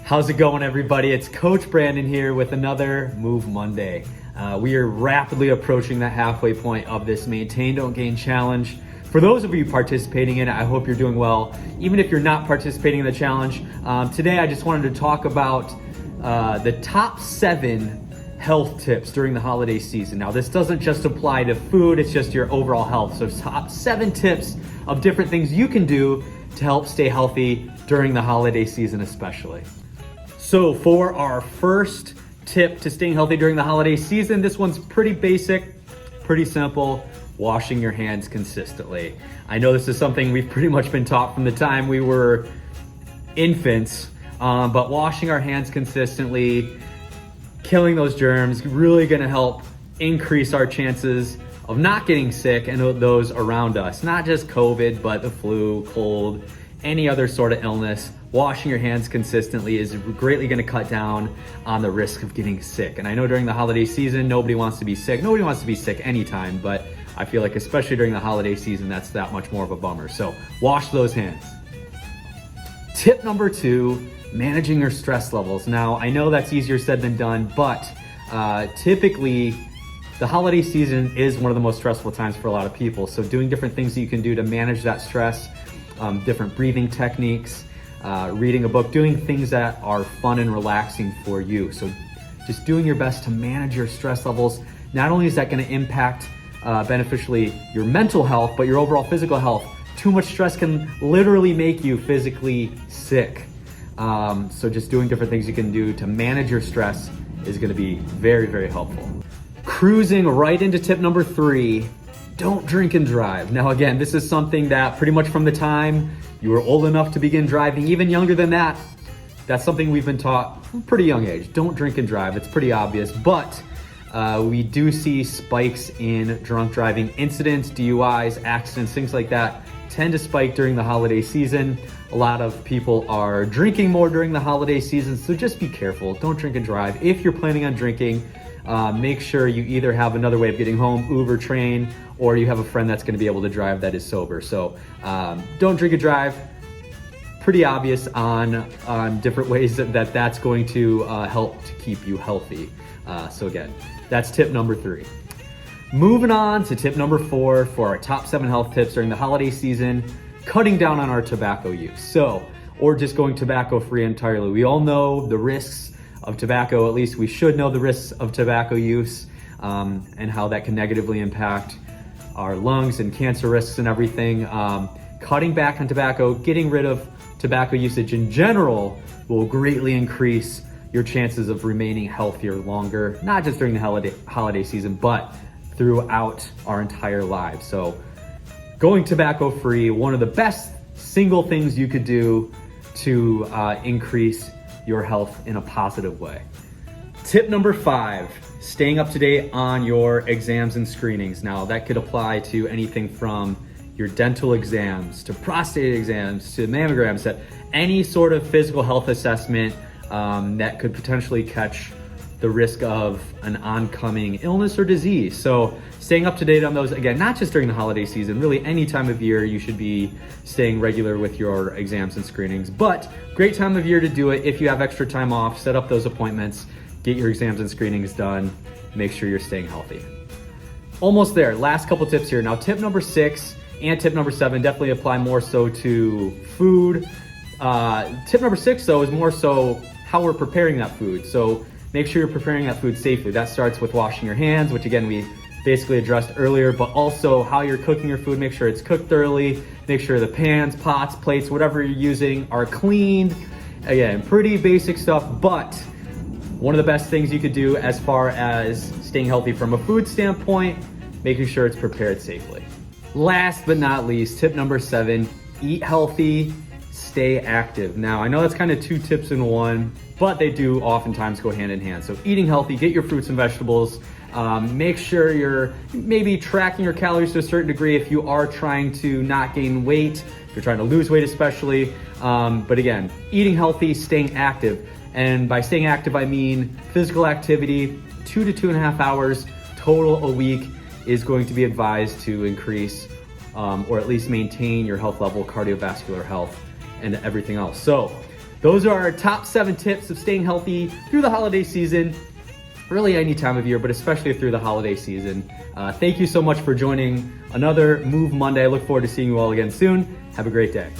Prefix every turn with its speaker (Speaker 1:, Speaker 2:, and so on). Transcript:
Speaker 1: How's it going, everybody? It's Coach Brandon here with another Move Monday. We are rapidly approaching that halfway point of this Maintain Don't Gain challenge. For those of you participating in it, I hope you're doing well. Even if you're not participating in the challenge, today I just wanted to talk about the top 7 health tips during the holiday season. Now, this doesn't just apply to food, it's just your overall health. So top 7 tips of different things you can do to help stay healthy during the holiday season especially. So for our first tip to staying healthy during the holiday season, this one's pretty basic, pretty simple: washing your hands consistently. I know this is something we've pretty much been taught from the time we were infants, but washing our hands consistently, killing those germs, really gonna help increase our chances of not getting sick and those around us. Not just COVID, but the flu, cold, any other sort of illness. Washing your hands consistently is greatly gonna cut down on the risk of getting sick. And I know during the holiday season, nobody wants to be sick. Nobody wants to be sick anytime, but I feel like especially during the holiday season, that's that much more of a bummer. So wash those hands. Tip number 2, managing your stress levels. Now, I know that's easier said than done, but typically the holiday season is one of the most stressful times for a lot of people. So doing different things that you can do to manage that stress, different breathing techniques, reading a book, doing things that are fun and relaxing for you. So just doing your best to manage your stress levels. Not only is that gonna impact beneficially your mental health, but your overall physical health. Too much stress can literally make you physically sick. So just doing different things you can do to manage your stress is gonna be very, very helpful. Cruising right into tip number 3, don't drink and drive. Now again, this is something that pretty much from the time you were old enough to begin driving, even younger than that, that's something we've been taught from a pretty young age. Don't drink and drive, it's pretty obvious, but we do see spikes in drunk driving incidents, DUIs, accidents, things like that tend to spike during the holiday season. A lot of people are drinking more during the holiday season, so just be careful. Don't drink and drive. If you're planning on drinking, make sure you either have another way of getting home, Uber, train, or you have a friend that's gonna be able to drive that is sober. So don't drink and drive. Pretty obvious on different ways that's going to help to keep you healthy. So again, that's tip number 3. Moving on to tip number 4 for our top 7 health tips during the holiday season: cutting down on our tobacco use. Or just going tobacco free entirely. We all know the risks of tobacco, at least we should know the risks of tobacco use, and how that can negatively impact our lungs and cancer risks and everything. Cutting back on tobacco, getting rid of tobacco usage in general will greatly increase your chances of remaining healthier longer, not just during the holiday season, but throughout our entire lives. So going tobacco free, one of the best single things you could do to increase your health in a positive way. Tip number 5, staying up to date on your exams and screenings. Now that could apply to anything from your dental exams to prostate exams to mammograms, to any sort of physical health assessment that could potentially catch the risk of an oncoming illness or disease. So staying up to date on those, again, not just during the holiday season, really any time of year you should be staying regular with your exams and screenings, but great time of year to do it. If you have extra time off, set up those appointments, get your exams and screenings done, make sure you're staying healthy. Almost there, last couple tips here. Now tip number 6 and tip number 7 definitely apply more so to food. Tip number 6 though is more so how we're preparing that food. So make sure you're preparing that food safely. That starts with washing your hands, which again, we basically addressed earlier, but also how you're cooking your food. Make sure it's cooked thoroughly. Make sure the pans, pots, plates, whatever you're using are cleaned. Again, pretty basic stuff, but one of the best things you could do as far as staying healthy from a food standpoint, making sure it's prepared safely. Last but not least, tip number 7, eat healthy, stay active. Now, I know that's kind of 2 tips in one, but they do oftentimes go hand in hand. So eating healthy, get your fruits and vegetables. Make sure you're maybe tracking your calories to a certain degree if you are trying to not gain weight, if you're trying to lose weight especially. But again, eating healthy, staying active. And by staying active, I mean physical activity, 2 to 2.5 hours total a week is going to be advised to increase or at least maintain your health level, cardiovascular health, and everything else. So those are our top 7 tips of staying healthy through the holiday season. Really any time of year, but especially through the holiday season. Thank you so much for joining another Move Monday. I look forward to seeing you all again soon. Have a great day.